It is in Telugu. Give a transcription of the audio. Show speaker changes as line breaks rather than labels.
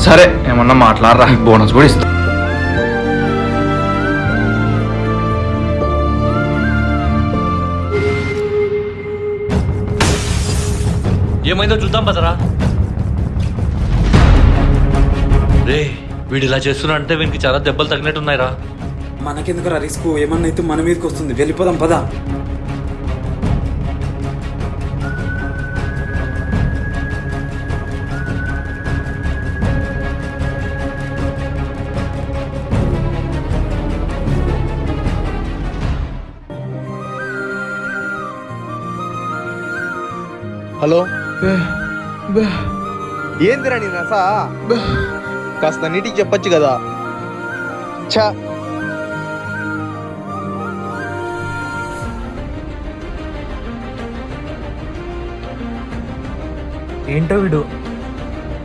సరే ఏమన్నా మాట్లాడరా, బోనస్ కూడా ఇస్తా.
ఏమైందో చూద్దాం పదరా. రే వీడు ఇలా చేస్తున్నా అంటే వీనికి చాలా దెబ్బలు తగినట్టున్నాయిరా.
మనకెందుకురా రిస్క్, ఏమన్నా అయితే మన మీదకి వస్తుంది. వెళ్ళిపోదాం పదా.
హలో, ఏందిరా నీ నసా? కాస్త నీటికి చెప్పొచ్చు కదా. ఛా,
ఏంటో వీడు